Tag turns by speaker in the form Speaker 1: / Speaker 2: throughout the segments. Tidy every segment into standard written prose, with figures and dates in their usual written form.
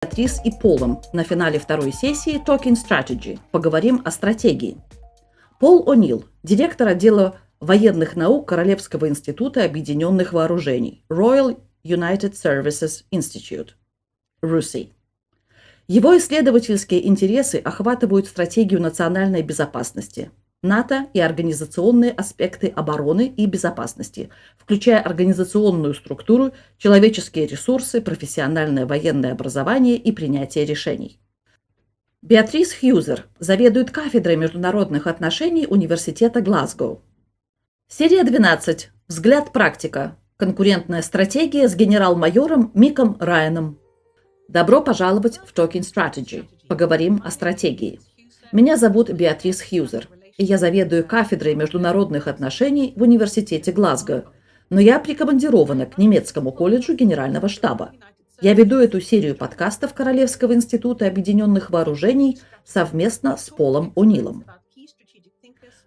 Speaker 1: Беатрис и Полом на финале второй сессии Talking Strategy. Поговорим о стратегии. Пол О'Нил, директор отдела военных наук Королевского института объединенных вооружений Royal United Services Institute, RUSI. Его исследовательские интересы охватывают стратегию национальной безопасности, НАТО и организационные аспекты обороны и безопасности, включая организационную структуру, человеческие ресурсы, профессиональное военное образование и принятие решений. Беатрис Хьюзер заведует кафедрой международных отношений Университета Глазго. Серия 12. Взгляд-практика. Конкурентная стратегия с генерал-майором Миком Райаном. Добро пожаловать в Talking Strategy. Поговорим о стратегии. Меня зовут Беатрис Хьюзер, и я заведую кафедрой международных отношений в Университете Глазго, но я прикомандирована к немецкому колледжу Генерального штаба. Я веду эту серию подкастов Королевского института объединенных вооружений совместно с Полом О'Нилом.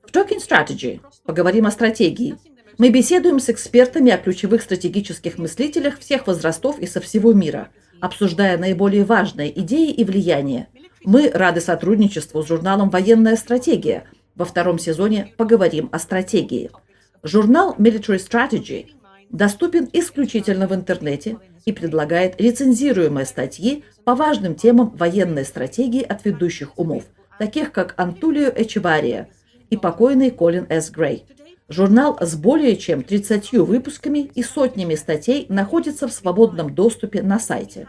Speaker 1: В Talking Strategy поговорим о стратегии. Мы беседуем с экспертами о ключевых стратегических мыслителях всех возрастов и со всего мира, обсуждая наиболее важные идеи и влияния. Мы рады сотрудничеству с журналом «Военная стратегия». Во втором сезоне поговорим о стратегии. Журнал Military Strategy доступен исключительно в интернете и предлагает рецензируемые статьи по важным темам военной стратегии от ведущих умов, таких как Антулио Эчевария и покойный Колин С. Грей. Журнал с более чем 30 выпусками и сотнями статей находится в свободном доступе на сайте.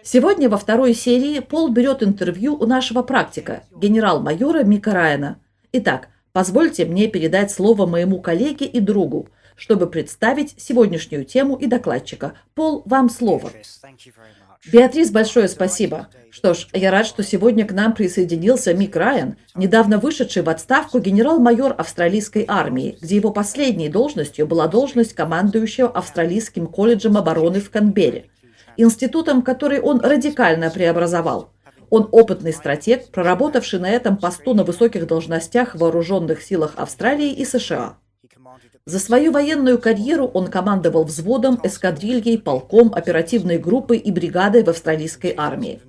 Speaker 1: Сегодня во второй серии Пол берет интервью у нашего практика, генерал-майора Мика Райана. Итак, позвольте мне передать слово моему коллеге и другу, чтобы представить сегодняшнюю тему и докладчика. Пол, вам слово. Беатрис, большое спасибо. Что ж, я рад, что сегодня к нам присоединился Мик Райан, недавно вышедший в отставку генерал-майор австралийской армии, где его последней должностью была должность командующего Австралийским колледжем обороны в Канберре, институтом, который он радикально преобразовал. Он опытный стратег, проработавший на этом посту на высоких должностях в вооруженных силах Австралии и США. За свою военную карьеру он командовал взводом, эскадрильей, полком, оперативной группой и бригадой в австралийской армии.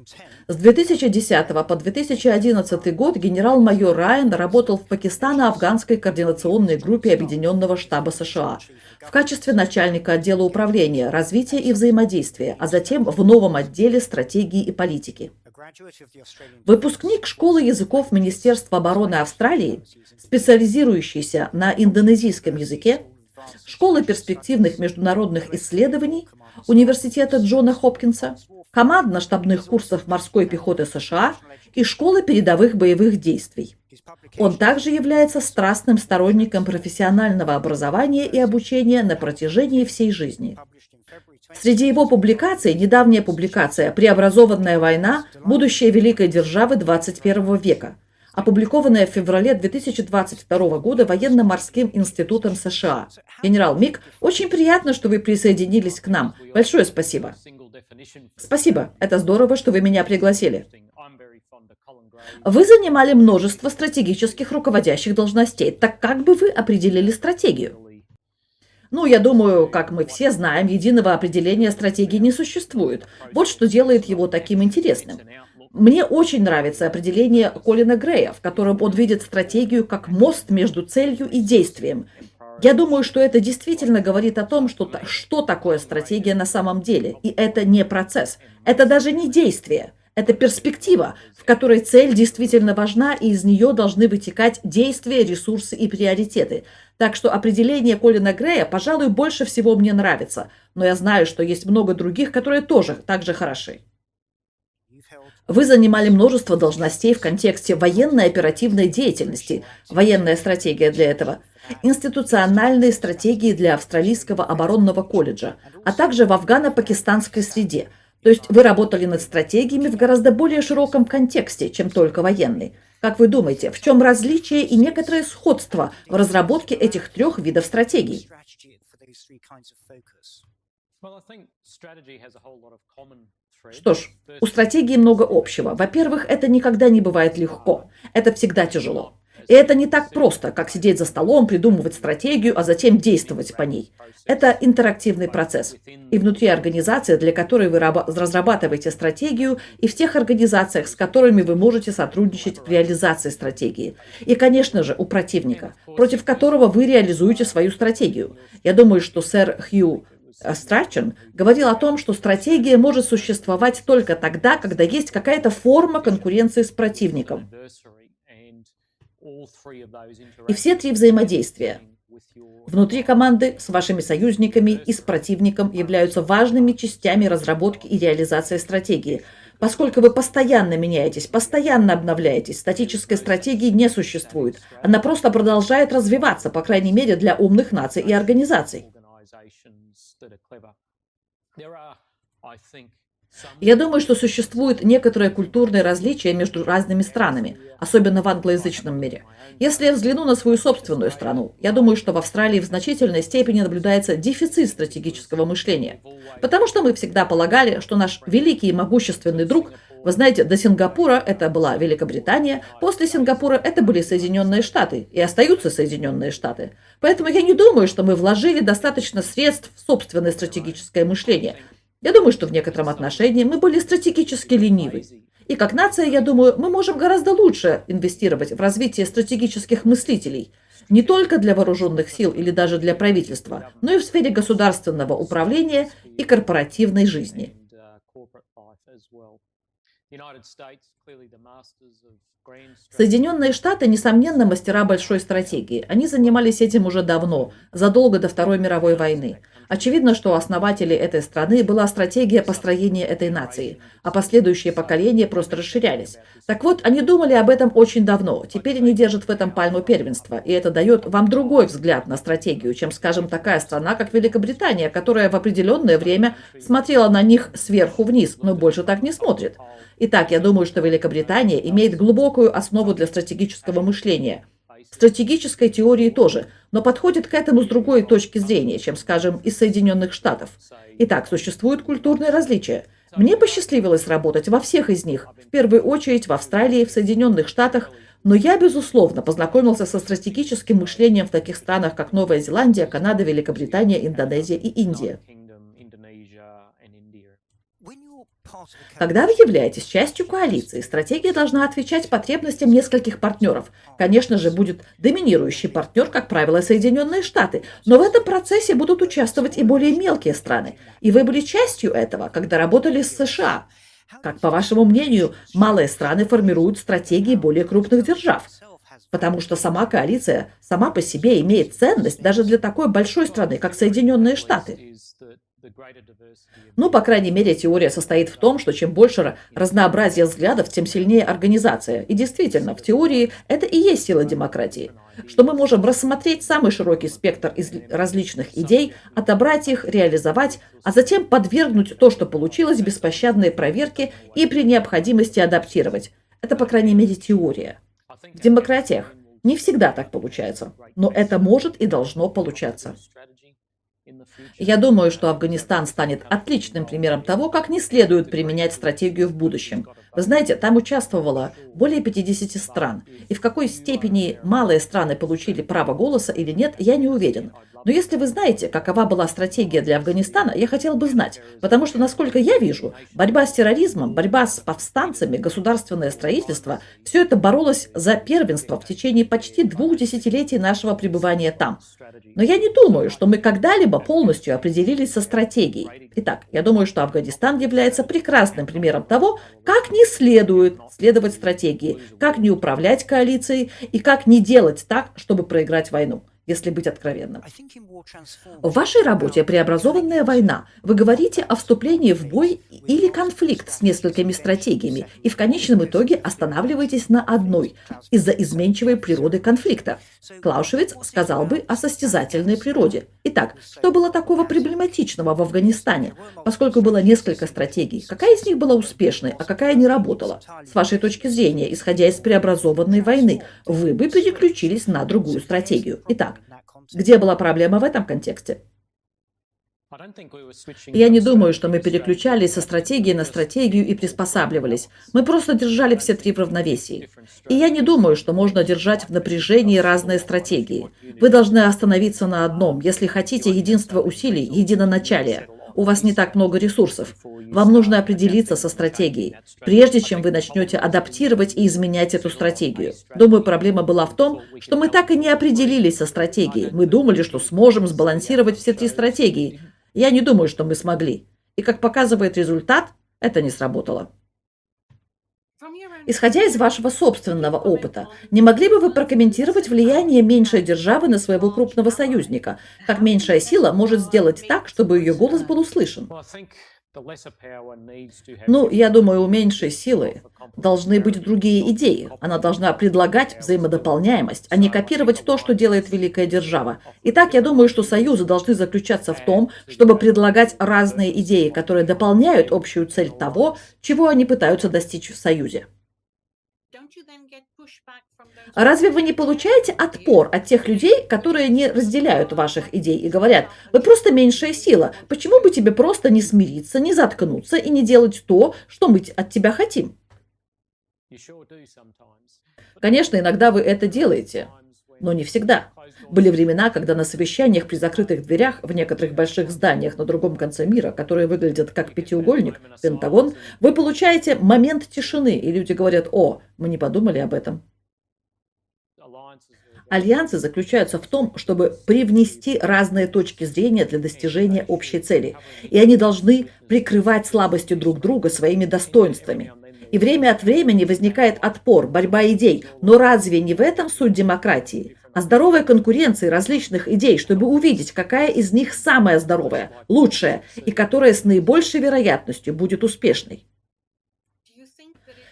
Speaker 1: С 2010 по 2011 год генерал-майор Райан работал в Пакистано-Афганской координационной группе Объединенного штаба США в качестве начальника отдела управления, развития и взаимодействия, а затем в новом отделе стратегии и политики. Выпускник школы языков Министерства обороны Австралии, специализирующийся на индонезийском языке, школы перспективных международных исследований Университета Джона Хопкинса, командно-штабных курсов морской пехоты США и школы передовых боевых действий. Он также является страстным сторонником профессионального образования и обучения на протяжении всей жизни. Среди его публикаций недавняя публикация «Преобразованная война. Будущее великой державы 21 века», опубликованная в феврале 2022 года Военно-морским институтом США. Генерал Мик, очень приятно, что вы присоединились к нам. Большое спасибо. Спасибо. Это здорово, что вы меня пригласили. Вы занимали множество стратегических руководящих должностей. Так как бы вы определили стратегию? Я думаю, как мы все знаем, единого определения стратегии не существует. Вот что делает его таким интересным. Мне очень нравится определение Колина Грея, в котором он видит стратегию как мост между целью и действием. Я думаю, что это действительно говорит о том, что такое стратегия на самом деле. И это не процесс. Это даже не действие. Это перспектива, в которой цель действительно важна, и из нее должны вытекать действия, ресурсы и приоритеты. Так что определение Колина Грея, пожалуй, больше всего мне нравится. Но я знаю, что есть много других, которые тоже так же хороши. Вы занимали множество должностей в контексте военной оперативной деятельности, военная стратегия для этого, институциональные стратегии для Австралийского оборонного колледжа, а также в афгано-пакистанской среде. То есть вы работали над стратегиями в гораздо более широком контексте, чем только военный. Как вы думаете, в чем различие и некоторое сходство в разработке этих трех видов стратегий? Что ж, у стратегии много общего. Во-первых, это никогда не бывает легко. Это всегда тяжело. И это не так просто, как сидеть за столом, придумывать стратегию, а затем действовать по ней. Это интерактивный процесс. И внутри организации, для которой вы разрабатываете стратегию, и в тех организациях, с которыми вы можете сотрудничать в реализации стратегии. И, конечно же, у противника, против которого вы реализуете свою стратегию. Я думаю, что сэр Хью Страчен говорил о том, что стратегия может существовать только тогда, когда есть какая-то форма конкуренции с противником. И все три взаимодействия внутри команды, с вашими союзниками и с противником являются важными частями разработки и реализации стратегии. Поскольку вы постоянно меняетесь, постоянно обновляетесь, статической стратегии не существует. Она просто продолжает развиваться, по крайней мере, для умных наций и организаций. Я думаю, что существует некоторое культурное различие между разными странами, особенно в англоязычном мире. Если я взгляну на свою собственную страну, я думаю, что в Австралии в значительной степени наблюдается дефицит стратегического мышления. Потому что мы всегда полагали, что наш великий и могущественный друг, вы знаете, до Сингапура это была Великобритания, после Сингапура это были Соединенные Штаты и остаются Соединенные Штаты. Поэтому я не думаю, что мы вложили достаточно средств в собственное стратегическое мышление. Я думаю, что в некотором отношении мы были стратегически ленивы. И как нация, я думаю, мы можем гораздо лучше инвестировать в развитие стратегических мыслителей. Не только для вооруженных сил или даже для правительства, но и в сфере государственного управления и корпоративной жизни. Соединенные Штаты, несомненно, мастера большой стратегии. Они занимались этим уже давно, задолго до Второй мировой войны. Очевидно, что у основателей этой страны была стратегия построения этой нации, а последующие поколения просто расширялись. Так вот, они думали об этом очень давно, теперь они держат в этом пальму первенства, и это дает вам другой взгляд на стратегию, чем, скажем, такая страна, как Великобритания, которая в определенное время смотрела на них сверху вниз, но больше так не смотрит. Итак, я думаю, что Великобритания имеет глубокую основу для стратегического мышления. Стратегической теории тоже, но подходит к этому с другой точки зрения, чем, скажем, из Соединенных Штатов. Итак, существуют культурные различия. Мне посчастливилось работать во всех из них, в первую очередь в Австралии, в Соединенных Штатах, но я, безусловно, познакомился со стратегическим мышлением в таких странах, как Новая Зеландия, Канада, Великобритания, Индонезия и Индия. Когда вы являетесь частью коалиции, стратегия должна отвечать потребностям нескольких партнеров. Конечно же, будет доминирующий партнер, как правило, Соединенные Штаты, но в этом процессе будут участвовать и более мелкие страны. И вы были частью этого, когда работали с США. Как, по вашему мнению, малые страны формируют стратегии более крупных держав? Потому что сама коалиция сама по себе имеет ценность даже для такой большой страны, как Соединенные Штаты. Ну, по крайней мере, теория состоит в том, что чем больше разнообразия взглядов, тем сильнее организация. И действительно, в теории это и есть сила демократии. Что мы можем рассмотреть самый широкий спектр из различных идей, отобрать их, реализовать, а затем подвергнуть то, что получилось, беспощадной проверке и при необходимости адаптировать. Это, по крайней мере, теория. В демократиях не всегда так получается, но это может и должно получаться. Я думаю, что Афганистан станет отличным примером того, как не следует применять стратегию в будущем. Вы знаете, там участвовало более 50 стран, и в какой степени малые страны получили право голоса или нет, я не уверен. Но если вы знаете, какова была стратегия для Афганистана, я хотел бы знать, потому что, насколько я вижу, борьба с терроризмом, борьба с повстанцами, государственное строительство – все это боролось за первенство в течение почти 2 десятилетий нашего пребывания там. Но я не думаю, что мы когда-либо полностью определились со стратегией. Итак, я думаю, что Афганистан является прекрасным примером того, как не следует следовать стратегии, как не управлять коалицией и как не делать так, чтобы проиграть войну. Если быть откровенным. В вашей работе «Преобразованная война» вы говорите о вступлении в бой или конфликт с несколькими стратегиями и в конечном итоге останавливаетесь на одной из-за изменчивой природы конфликта. Клаушевиц сказал бы о состязательной природе. Итак, что было такого проблематичного в Афганистане, поскольку было несколько стратегий? Какая из них была успешной, а какая не работала? С вашей точки зрения, исходя из преобразованной войны, вы бы переключились на другую стратегию. Итак, где была проблема в этом контексте? Я не думаю, что мы переключались со стратегии на стратегию и приспосабливались. Мы просто держали все три в равновесии. И я не думаю, что можно держать в напряжении разные стратегии. Вы должны остановиться на одном, если хотите единство усилий, единоначалия. У вас не так много ресурсов. Вам нужно определиться со стратегией, прежде чем вы начнете адаптировать и изменять эту стратегию. Думаю, проблема была в том, что мы так и не определились со стратегией. Мы думали, что сможем сбалансировать все три стратегии. Я не думаю, что мы смогли. И как показывает результат, это не сработало. Исходя из вашего собственного опыта, не могли бы вы прокомментировать влияние меньшей державы на своего крупного союзника? Как меньшая сила может сделать так, чтобы ее голос был услышан? Я думаю, у меньшей силы должны быть другие идеи. Она должна предлагать взаимодополняемость, а не копировать то, что делает великая держава. Итак, я думаю, что союзы должны заключаться в том, чтобы предлагать разные идеи, которые дополняют общую цель того, чего они пытаются достичь в союзе. А разве вы не получаете отпор от тех людей, которые не разделяют ваших идей и говорят: вы просто меньшая сила, почему бы тебе просто не смириться, не заткнуться и не делать то, что мы от тебя хотим? Конечно, иногда вы это делаете, но не всегда. Были времена, когда на совещаниях при закрытых дверях в некоторых больших зданиях на другом конце мира, которые выглядят как пятиугольник, Пентагон, вы получаете момент тишины, и люди говорят: о, мы не подумали об этом. Альянсы заключаются в том, чтобы привнести разные точки зрения для достижения общей цели. И они должны прикрывать слабости друг друга своими достоинствами. И время от времени возникает отпор, борьба идей. Но разве не в этом суть демократии? А здоровой конкуренции различных идей, чтобы увидеть, какая из них самая здоровая, лучшая, и которая с наибольшей вероятностью будет успешной.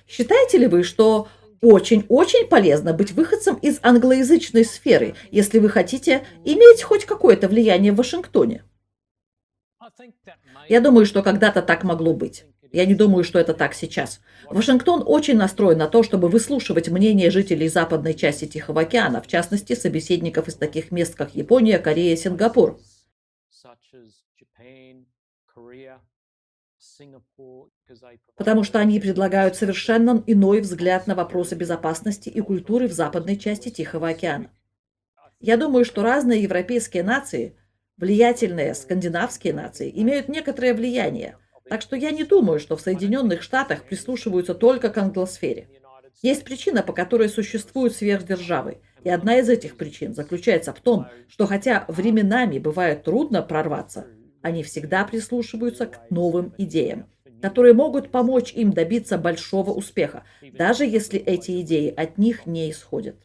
Speaker 1: Считаете ли вы, что очень-очень полезно быть выходцем из англоязычной сферы, если вы хотите иметь хоть какое-то влияние в Вашингтоне? Я думаю, что когда-то так могло быть. Я не думаю, что это так сейчас. Вашингтон очень настроен на то, чтобы выслушивать мнение жителей западной части Тихого океана, в частности, собеседников из таких мест, как Япония, Корея, Сингапур. Потому что они предлагают совершенно иной взгляд на вопросы безопасности и культуры в западной части Тихого океана. Я думаю, что разные европейские нации, влиятельные скандинавские нации, имеют некоторое влияние. Так что я не думаю, что в Соединенных Штатах прислушиваются только к англосфере. Есть причина, по которой существуют сверхдержавы. И одна из этих причин заключается в том, что хотя временами бывает трудно прорваться, они всегда прислушиваются к новым идеям, которые могут помочь им добиться большого успеха, даже если эти идеи от них не исходят.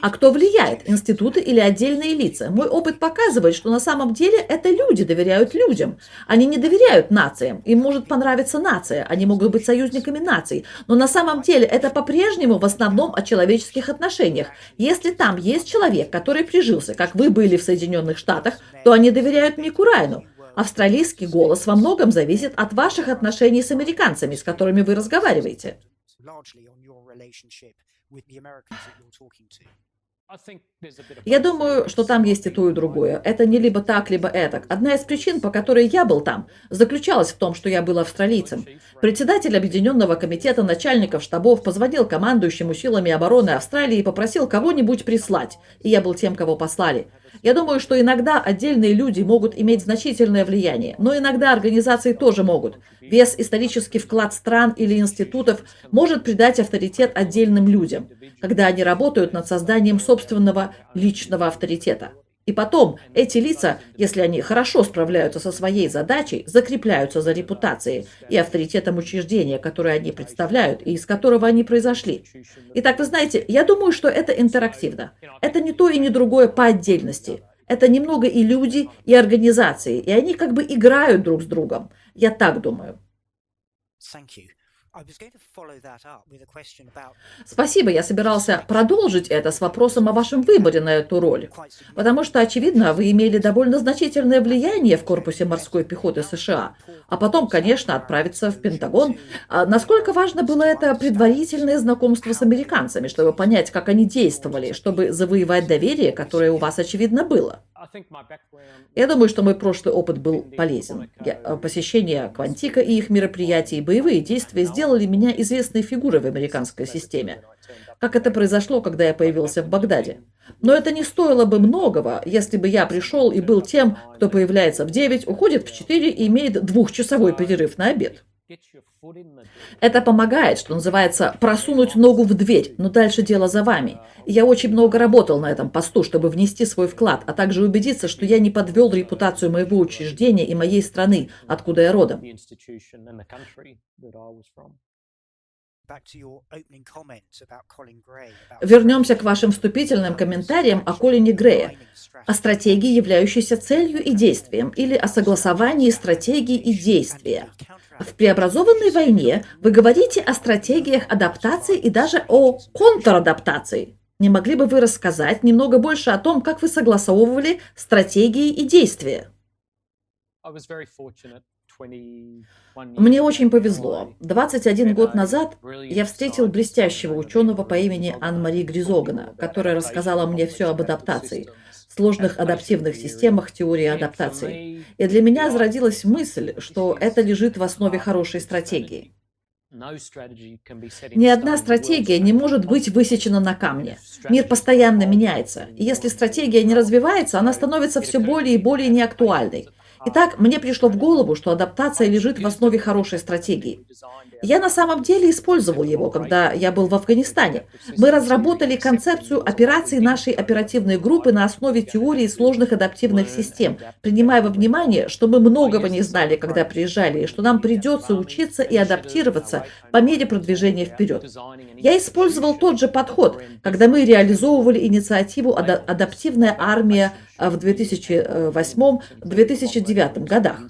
Speaker 1: А кто влияет? Институты или отдельные лица? Мой опыт показывает, что на самом деле это люди доверяют людям. Они не доверяют нациям. Им может понравиться нация, они могут быть союзниками наций. Но на самом деле это по-прежнему в основном о человеческих отношениях. Если там есть человек, который прижился, как вы были в Соединенных Штатах, то они доверяют Мику Райану. Австралийский голос во многом зависит от ваших отношений с американцами, с которыми вы разговариваете. Я думаю, что там есть и то, и другое. Это не либо так, либо этак. Одна из причин, по которой я был там, заключалась в том, что я был австралийцем. Председатель Объединенного комитета начальников штабов позвонил командующему силами обороны Австралии и попросил кого-нибудь прислать. И я был тем, кого послали. Я думаю, что иногда отдельные люди могут иметь значительное влияние, но иногда организации тоже могут. Вес исторический вклад стран или институтов может придать авторитет отдельным людям, когда они работают над созданием собственного личного авторитета. И потом эти лица, если они хорошо справляются со своей задачей, закрепляются за репутацией и авторитетом учреждения, которое они представляют и из которого они произошли. Итак, вы знаете, я думаю, что это интерактивно. Это не то и не другое по отдельности. Это немного и люди, и организации, и они как бы играют друг с другом. Я так думаю. Спасибо, я собирался продолжить это с вопросом о вашем выборе на эту роль, потому что, очевидно, вы имели довольно значительное влияние в корпусе морской пехоты США, а потом, конечно, отправиться в Пентагон. Насколько важно было это предварительное знакомство с американцами, чтобы понять, как они действовали, чтобы завоевать доверие, которое у вас, очевидно, было? Я думаю, что мой прошлый опыт был полезен. Посещение Квантика и их мероприятий, боевые действия сделали меня известной фигурой в американской системе. Как это произошло, когда я появился в Багдаде. Но это не стоило бы многого, если бы я пришел и был тем, кто появляется в 9, уходит в 4 и имеет двухчасовой перерыв на обед. Это помогает, что называется, просунуть ногу в дверь, но дальше дело за вами. И я очень много работал на этом посту, чтобы внести свой вклад, а также убедиться, что я не подвел репутацию моего учреждения и моей страны, откуда я родом. Вернемся к вашим вступительным комментариям о Колине Грее, о стратегии, являющейся целью и действием, или о согласовании стратегии и действия. В преобразованной войне вы говорите о стратегиях адаптации и даже о контрадаптации. Не могли бы вы рассказать немного больше о том, как вы согласовывали стратегии и действия? Мне очень повезло. 21 год назад я встретил блестящего ученого по имени Анн-Мари Гризогана, которая рассказала мне все об адаптации, сложных адаптивных системах теории адаптации. И для меня зародилась мысль, что это лежит в основе хорошей стратегии. Ни одна стратегия не может быть высечена на камне. Мир постоянно меняется. И если стратегия не развивается, она становится все более и более неактуальной. Итак, мне пришло в голову, что адаптация лежит в основе хорошей стратегии. Я на самом деле использовал его, когда я был в Афганистане. Мы разработали концепцию операций нашей оперативной группы на основе теории сложных адаптивных систем, принимая во внимание, что мы многого не знали, когда приезжали, и что нам придется учиться и адаптироваться по мере продвижения вперед. Я использовал тот же подход, когда мы реализовывали инициативу «Адаптивная армия» в 2008-2009 годах.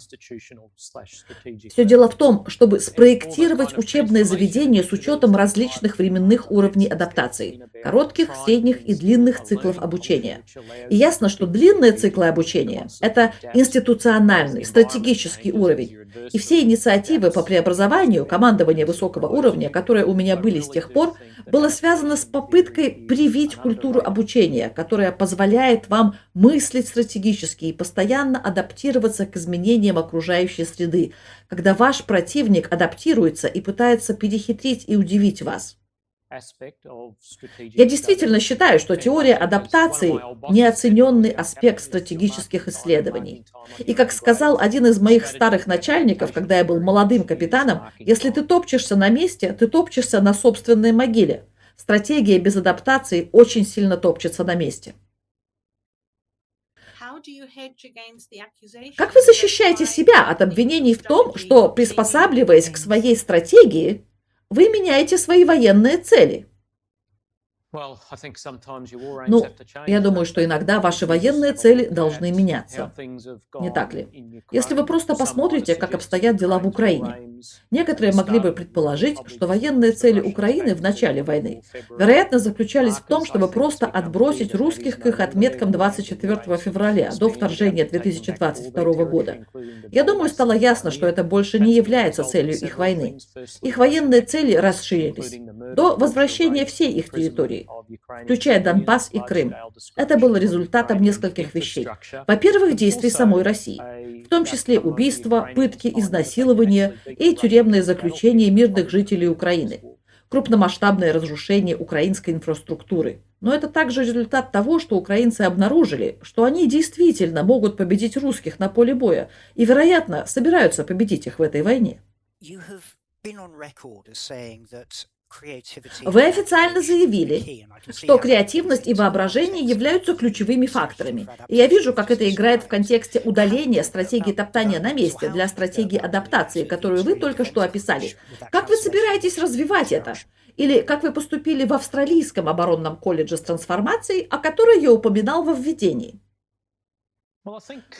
Speaker 1: Все дело в том, чтобы спроектировать учебное заведение с учетом различных временных уровней адаптации – коротких, средних и длинных циклов обучения. И ясно, что длинные циклы обучения – это институциональный, стратегический уровень. И все инициативы по преобразованию командования высокого уровня, которые у меня были с тех пор, было связано с попыткой привить культуру обучения, которая позволяет вам мыслить стратегически и постоянно адаптироваться к изменениям окружающей среды, когда ваш противник адаптируется и пытается перехитрить и удивить вас. Я действительно считаю, что теория адаптации – неоцененный аспект стратегических исследований. И как сказал один из моих старых начальников, когда я был молодым капитаном, если ты топчешься на месте, ты топчешься на собственной могиле. Стратегия без адаптации очень сильно топчется на месте. Как вы защищаете себя от обвинений в том, что, приспосабливаясь к своей стратегии, вы меняете свои военные цели? Ну, я думаю, что иногда ваши военные цели должны меняться. Не так ли? Если вы просто посмотрите, как обстоят дела в Украине. Некоторые могли бы предположить, что военные цели Украины в начале войны, вероятно, заключались в том, чтобы просто отбросить русских к их отметкам 24 февраля до вторжения 2022 года. Я думаю, стало ясно, что это больше не является целью их войны. Их военные цели расширились до возвращения всей их территории, включая Донбасс и Крым. Это было результатом нескольких вещей. Во-первых, действий самой России, в том числе убийства, пытки, изнасилования и тюремные заключения мирных жителей Украины, крупномасштабное разрушение украинской инфраструктуры. Но это также результат того, что украинцы обнаружили, что они действительно могут победить русских на поле боя и, вероятно, собираются победить их в этой войне. Вы официально заявили, что креативность и воображение являются ключевыми факторами. И я вижу, как это играет в контексте удаления стратегии топтания на месте для стратегии адаптации, которую вы только что описали. Как вы собираетесь развивать это? Или как вы поступили в Австралийском оборонном колледже с трансформацией, о которой я упоминал во введении?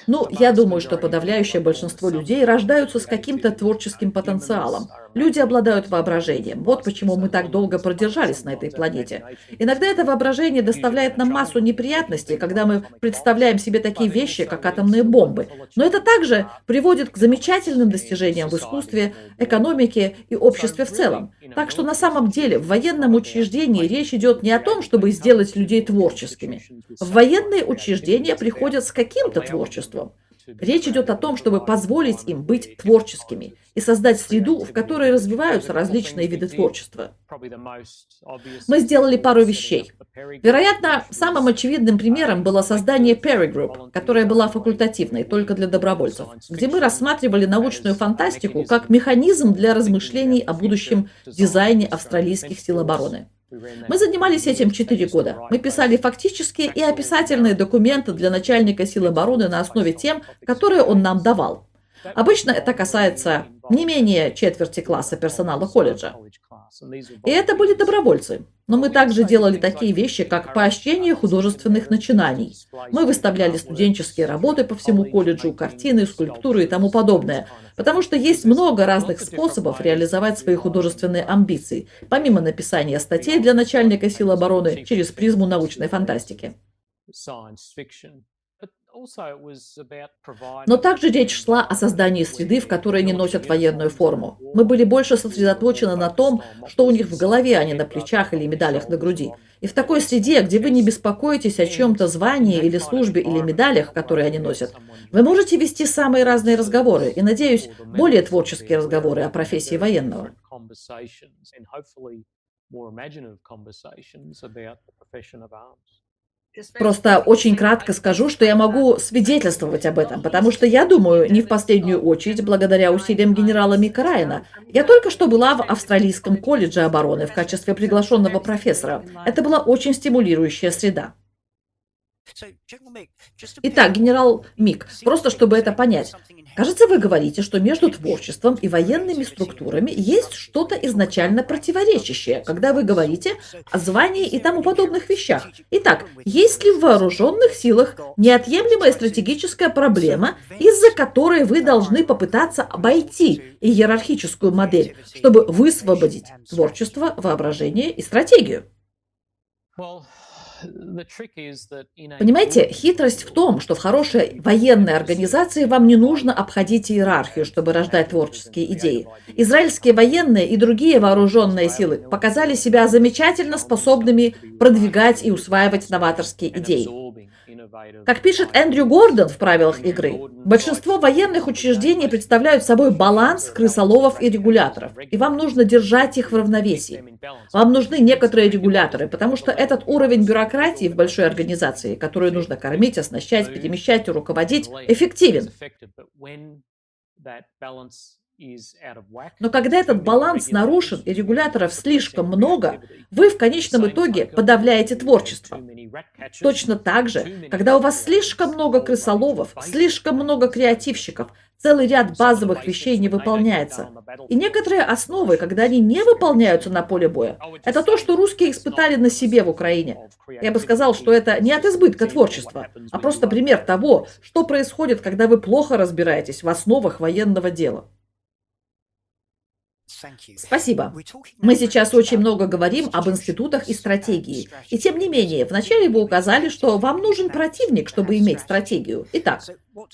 Speaker 1: Ну, я думаю, что подавляющее большинство людей рождаются с каким-то творческим потенциалом. Люди обладают воображением. Вот почему мы так долго продержались на этой планете. Иногда это воображение доставляет нам массу неприятностей, когда мы представляем себе такие вещи, как атомные бомбы. Но это также приводит к замечательным достижениям в искусстве, экономике и обществе в целом. Так что на самом деле в военном учреждении речь идет не о том, чтобы сделать людей творческими. В военные учреждения приходят с каким-то творчеством. Речь идет о том, чтобы позволить им быть творческими и создать среду, в которой развиваются различные виды творчества. Мы сделали пару вещей. Вероятно, самым очевидным примером было создание Perry Group, которая была факультативной, только для добровольцев, где мы рассматривали научную фантастику как механизм для размышлений о будущем дизайне австралийских сил обороны. Мы занимались этим 4 года. Мы писали фактические и описательные документы для начальника сил обороны на основе тем, которые он нам давал. Обычно это касается не менее четверти класса персонала колледжа. И это были добровольцы. Но мы также делали такие вещи, как поощрение художественных начинаний. Мы выставляли студенческие работы по всему колледжу, картины, скульптуры и тому подобное. Потому что есть много разных способов реализовать свои художественные амбиции, помимо написания статей для начальника сил обороны через призму научной фантастики. Но также речь шла о создании среды, в которой они носят военную форму. Мы были больше сосредоточены на том, что у них в голове, а не на плечах или медалях на груди. И в такой среде, где вы не беспокоитесь о чем-то звании или службе или медалях, которые они носят, вы можете вести самые разные разговоры и, надеюсь, более творческие разговоры о профессии военного. Просто очень кратко скажу, что я могу свидетельствовать об этом, потому что я думаю, не в последнюю очередь, благодаря усилиям генерала Мика Райана. Я только что была в Австралийском колледже обороны в качестве приглашенного профессора. Это была очень стимулирующая среда. Итак, генерал Мик, просто чтобы это понять. Кажется, вы говорите, что между творчеством и военными структурами есть что-то изначально противоречащее, когда вы говорите о звании и тому подобных вещах. Итак, есть ли в вооруженных силах неотъемлемая стратегическая проблема, из-за которой вы должны попытаться обойти иерархическую модель, чтобы высвободить творчество, воображение и стратегию? Понимаете, хитрость в том, что в хорошей военной организации вам не нужно обходить иерархию, чтобы рождать творческие идеи. Израильские военные и другие вооруженные силы показали себя замечательно способными продвигать и усваивать новаторские идеи. Как пишет Эндрю Гордон в правилах игры, большинство военных учреждений представляют собой баланс крысоловов и регуляторов, и вам нужно держать их в равновесии. Вам нужны некоторые регуляторы, потому что этот уровень бюрократии в большой организации, которую нужно кормить, оснащать, перемещать и руководить, эффективен. Но когда этот баланс нарушен и регуляторов слишком много, вы в конечном итоге подавляете творчество. Точно так же, когда у вас слишком много крысоловов, слишком много креативщиков, целый ряд базовых вещей не выполняется. И некоторые основы, когда они не выполняются на поле боя, это то, что русские испытали на себе в Украине. Я бы сказал, что это не от избытка творчества, а просто пример того, что происходит, когда вы плохо разбираетесь в основах военного дела. Спасибо. Мы сейчас очень много говорим об институтах и стратегии. И тем не менее, вначале вы указали, что вам нужен противник, чтобы иметь стратегию. Итак,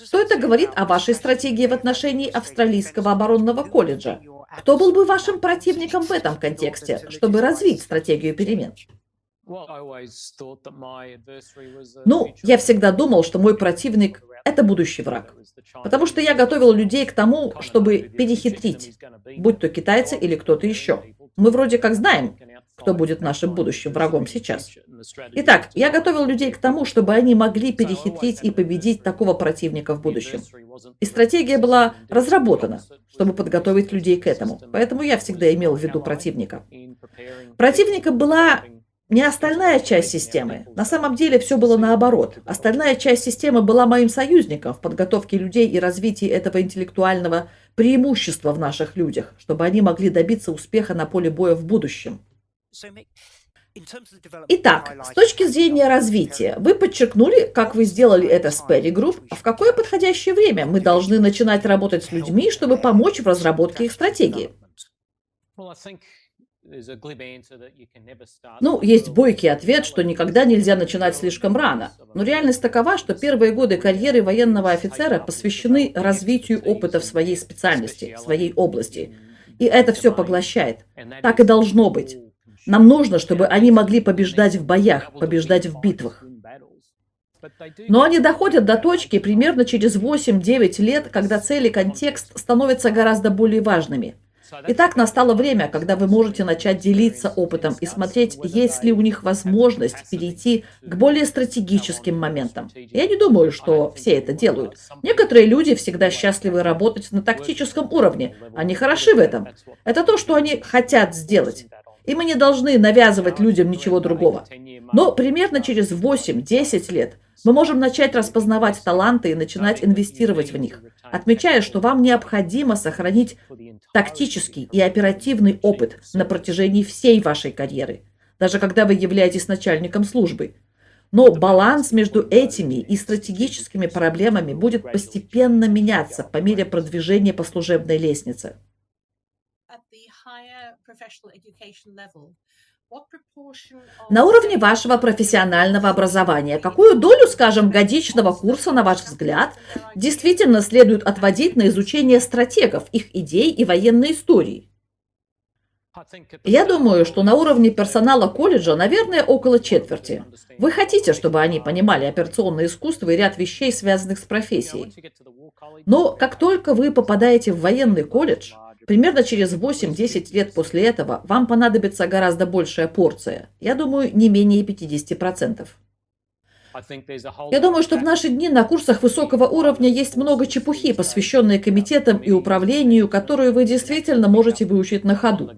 Speaker 1: что это говорит о вашей стратегии в отношении Австралийского оборонного колледжа? Кто был бы вашим противником в этом контексте, чтобы развить стратегию перемен? Ну, я всегда думал, что мой противник – это будущий враг. Потому что я готовил людей к тому, чтобы перехитрить, будь то китайцы или кто-то еще. Мы вроде как знаем, кто будет нашим будущим врагом сейчас. Итак, я готовил людей к тому, чтобы они могли перехитрить и победить такого противника в будущем. И стратегия была разработана, чтобы подготовить людей к этому. Поэтому я всегда имел в виду противника. Противником была не остальная часть системы. На самом деле все было наоборот. Остальная часть системы была моим союзником в подготовке людей и развитии этого интеллектуального преимущества в наших людях, чтобы они могли добиться успеха на поле боя в будущем. Итак, с точки зрения развития, вы подчеркнули, как вы сделали это с Perry Group, а в какое подходящее время мы должны начинать работать с людьми, чтобы помочь в разработке их стратегии. Ну, есть бойкий ответ, что никогда нельзя начинать слишком рано. Но реальность такова, что первые годы карьеры военного офицера посвящены развитию опыта в своей специальности, в своей области. И это все поглощает. Так и должно быть. Нам нужно, чтобы они могли побеждать в боях, побеждать в битвах. Но они доходят до точки примерно через 8-9 лет, когда цель и контекст становятся гораздо более важными. Итак, настало время, когда вы можете начать делиться опытом и смотреть, есть ли у них возможность перейти к более стратегическим моментам. Я не думаю, что все это делают. Некоторые люди всегда счастливы работать на тактическом уровне. Они хороши в этом. Это то, что они хотят сделать. И мы не должны навязывать людям ничего другого. Но примерно через 8-10 лет мы можем начать распознавать таланты и начинать инвестировать в них, отмечая, что вам необходимо сохранить тактический и оперативный опыт на протяжении всей вашей карьеры, даже когда вы являетесь начальником службы. Но баланс между этими и стратегическими проблемами будет постепенно меняться по мере продвижения по служебной лестнице. На уровне вашего профессионального образования, какую долю, скажем, годичного курса, на ваш взгляд, действительно следует отводить на изучение стратегов, их идей и военной истории? Я думаю, что на уровне персонала колледжа, наверное, около четверти. Вы хотите, чтобы они понимали операционное искусство и ряд вещей, связанных с профессией. Но как только вы попадаете в военный колледж, примерно через 8-10 лет после этого вам понадобится гораздо большая порция. Я думаю, не менее 50%. Я думаю, что в наши дни на курсах высокого уровня есть много чепухи, посвященной комитетам и управлению, которую вы действительно можете выучить на ходу.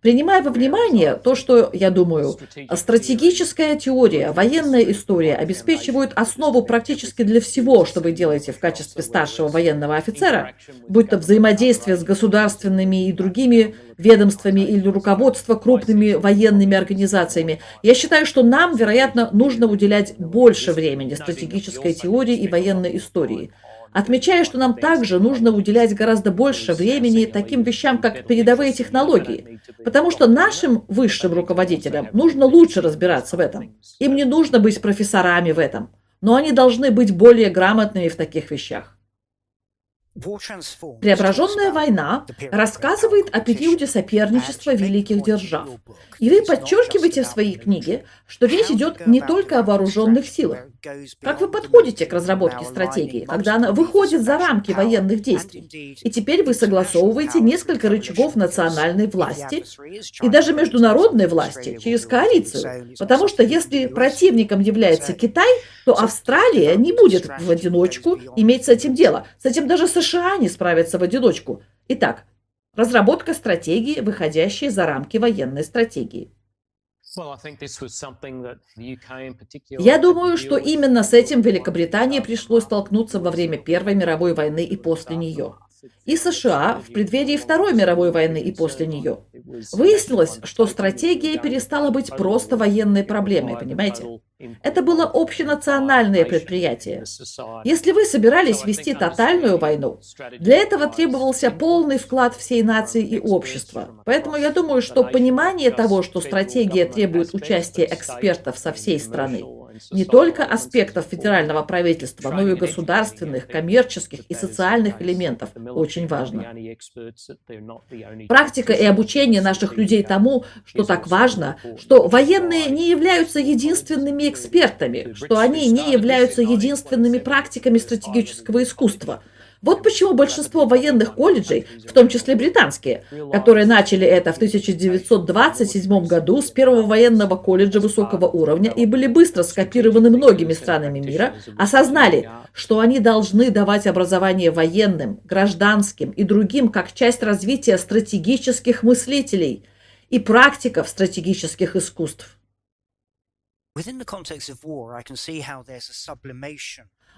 Speaker 1: Принимая во внимание то, что, я думаю, стратегическая теория, военная история обеспечивают основу практически для всего, что вы делаете в качестве старшего военного офицера, будь то взаимодействие с государственными и другими ведомствами или руководство крупными военными организациями, я считаю, что нам, вероятно, нужно уделять больше времени стратегической теории и военной истории. Отмечаю, что нам также нужно уделять гораздо больше времени таким вещам, как передовые технологии, потому что нашим высшим руководителям нужно лучше разбираться в этом. Им не нужно быть профессорами в этом, но они должны быть более грамотными в таких вещах. «Преображенная война» рассказывает о периоде соперничества великих держав. И вы подчеркиваете в своей книге, что речь идет не только о вооруженных силах. Как вы подходите к разработке стратегии, когда она выходит за рамки военных действий? И теперь вы согласовываете несколько рычагов национальной власти и даже международной власти через коалицию. Потому что если противником является Китай, то Австралия не будет в одиночку иметь с этим дело. С этим даже США не справятся в одиночку. Итак, разработка стратегии, выходящей за рамки военной стратегии. Я думаю, что именно с этим Великобритании пришлось столкнуться во время Первой мировой войны и после нее. И США в преддверии Второй мировой войны и после нее. Выяснилось, что стратегия перестала быть просто военной проблемой, понимаете? Это было общенациональное предприятие. Если вы собирались вести тотальную войну, для этого требовался полный вклад всей нации и общества. Поэтому я думаю, что понимание того, что стратегия требует участия экспертов со всей страны, не только аспектов федерального правительства, но и государственных, коммерческих и социальных элементов, очень важно. Практика и обучение наших людей тому, что так важно, что военные не являются единственными экспертами, что они не являются единственными практиками стратегического искусства. Вот почему большинство военных колледжей, в том числе британские, которые начали это в 1927 году с первого военного колледжа высокого уровня и были быстро скопированы многими странами мира, осознали, что они должны давать образование военным, гражданским и другим как часть развития стратегических мыслителей и практиков стратегических искусств.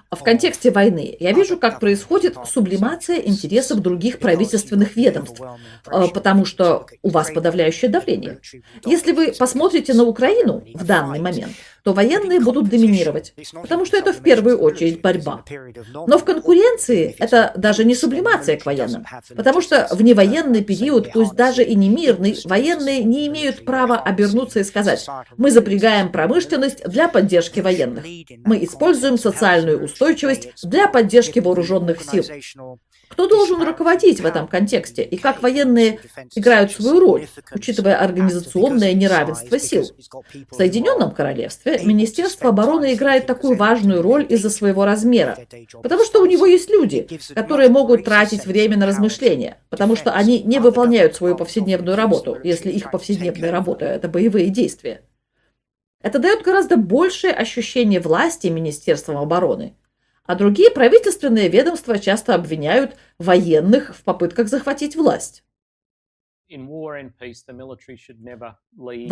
Speaker 1: В контексте войны я вижу, как происходит сублимация интересов других правительственных ведомств, потому что у вас подавляющее давление. Если вы посмотрите на Украину в данный момент, то военные будут доминировать, потому что это в первую очередь борьба. Но в конкуренции это даже не сублимация к военным, потому что в невоенный период, пусть даже и не мирный, военные не имеют права обернуться и сказать: мы запрягаем промышленность для поддержки военных, мы используем социальную устойчивость для поддержки вооруженных сил. Кто должен руководить в этом контексте и как военные играют свою роль, учитывая организационное неравенство сил? В Соединенном Королевстве Министерство обороны играет такую важную роль из-за своего размера, потому что у него есть люди, которые могут тратить время на размышления, потому что они не выполняют свою повседневную работу, если их повседневная работа – это боевые действия. Это дает гораздо большее ощущение власти Министерством обороны. А другие правительственные ведомства часто обвиняют военных в попытках захватить власть. Во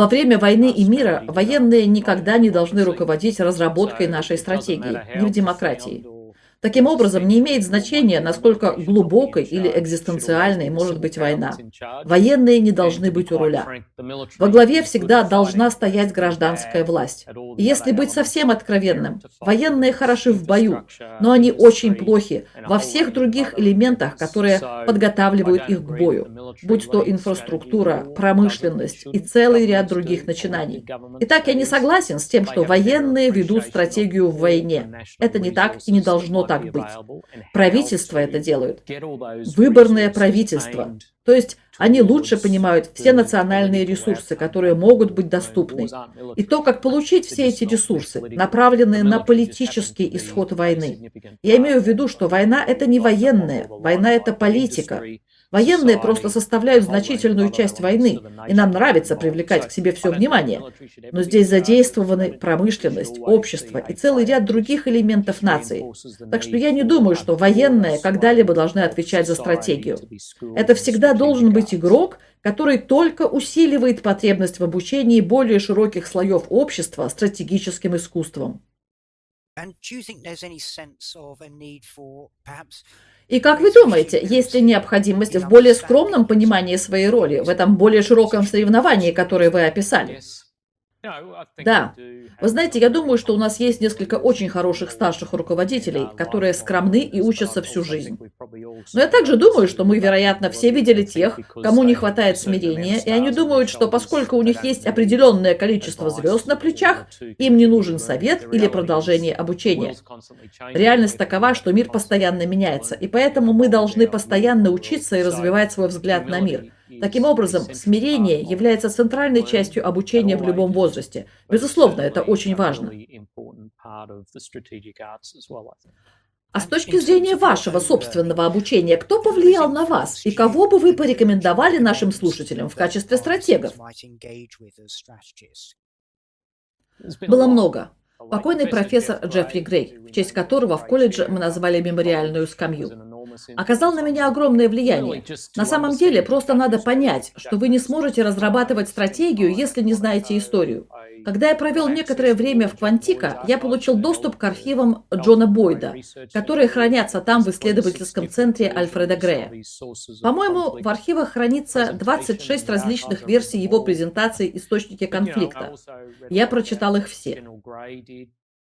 Speaker 1: время войны и мира военные никогда не должны руководить разработкой нашей стратегии, не в демократии. Таким образом, не имеет значения, насколько глубокой или экзистенциальной может быть война. Военные не должны быть у руля. Во главе всегда должна стоять гражданская власть. И если быть совсем откровенным, военные хороши в бою, но они очень плохи во всех других элементах, которые подготавливают их к бою, будь то инфраструктура, промышленность и целый ряд других начинаний. Итак, я не согласен с тем, что военные ведут стратегию в войне. Это не так и не должно так быть. Правительства это делают. Выборное правительство. То есть они лучше понимают все национальные ресурсы, которые могут быть доступны. И то, как получить все эти ресурсы, направленные на политический исход войны. Я имею в виду, что война – это не военная, война – это политика. Военные просто составляют значительную часть войны, и нам нравится привлекать к себе все внимание. Но здесь задействованы промышленность, общество и целый ряд других элементов нации. Так что я не думаю, что военные когда-либо должны отвечать за стратегию. Это всегда должен быть игрок, который только усиливает потребность в обучении более широких слоев общества стратегическим искусством. И как вы думаете, есть ли необходимость в более скромном понимании своей роли, в этом более широком соревновании, которое вы описали? Да. Вы знаете, я думаю, что у нас есть несколько очень хороших старших руководителей, которые скромны и учатся всю жизнь. Но я также думаю, что мы, вероятно, все видели тех, кому не хватает смирения, и они думают, что поскольку у них есть определенное количество звезд на плечах, им не нужен совет или продолжение обучения. Реальность такова, что мир постоянно меняется, и поэтому мы должны постоянно учиться и развивать свой взгляд на мир. Таким образом, смирение является центральной частью обучения в любом возрасте. Безусловно, это очень важно. А с точки зрения вашего собственного обучения, кто повлиял на вас и кого бы вы порекомендовали нашим слушателям в качестве стратегов? Было много. Покойный профессор Джеффри Грей, в честь которого в колледже мы назвали мемориальную скамью, оказал на меня огромное влияние. На самом деле, просто надо понять, что вы не сможете разрабатывать стратегию, если не знаете историю. Когда я провел некоторое время в Квантико, я получил доступ к архивам Джона Бойда, которые хранятся там в исследовательском центре Альфреда Грея. По-моему, в архивах хранится 26 различных версий его презентации «Источники конфликта». Я прочитал их все.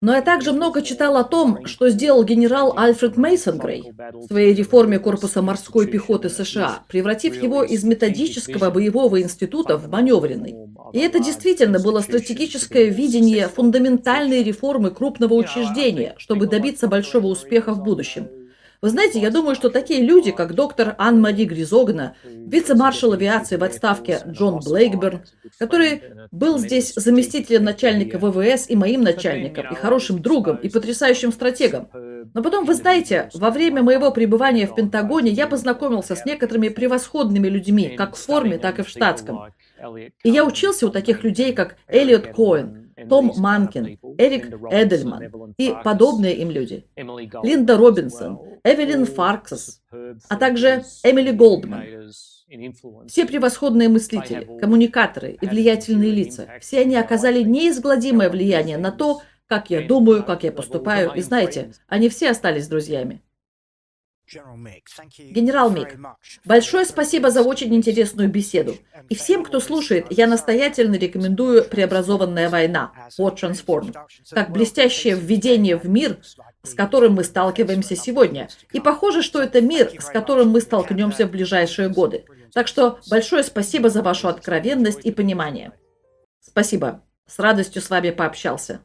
Speaker 1: Но я также много читал о том, что сделал генерал Альфред Мейсон Грей в своей реформе корпуса морской пехоты США, превратив его из методического боевого института в маневренный. И это действительно было стратегическое видение фундаментальной реформы крупного учреждения, чтобы добиться большого успеха в будущем. Вы знаете, я думаю, что такие люди, как доктор Ан-Мари Гризогна, вице-маршал авиации в отставке Джон Блейкберн, который был здесь заместителем начальника ВВС и моим начальником, и хорошим другом, и потрясающим стратегом. Но потом, вы знаете, во время моего пребывания в Пентагоне я познакомился с некоторыми превосходными людьми, как в форме, так и в штатском. И я учился у таких людей, как Эллиот Коэн, Том Манкин, Эрик Эдельман и подобные им люди. Линда Робинсон, Эвелин Фаркас, а также Эмили Голдман. Все превосходные мыслители, коммуникаторы и влиятельные лица, все они оказали неизгладимое влияние на то, как я думаю, как я поступаю. И знаете, они все остались друзьями. Генерал Мик, большое спасибо за очень интересную беседу. И всем, кто слушает, я настоятельно рекомендую «Преобразованная война» War Transformed, как блестящее введение в мир, с которым мы сталкиваемся сегодня. И похоже, что это мир, с которым мы столкнемся в ближайшие годы. Так что большое спасибо за вашу откровенность и понимание. Спасибо. С радостью с вами пообщался.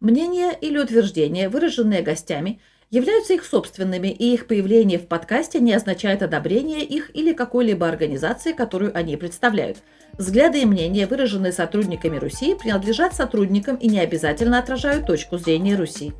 Speaker 1: Мнения или утверждения, выраженные гостями, являются их собственными, и их появление в подкасте не означает одобрение их или какой-либо организации, которую они представляют. Взгляды и мнения, выраженные сотрудниками Руси, принадлежат сотрудникам и не обязательно отражают точку зрения Руси.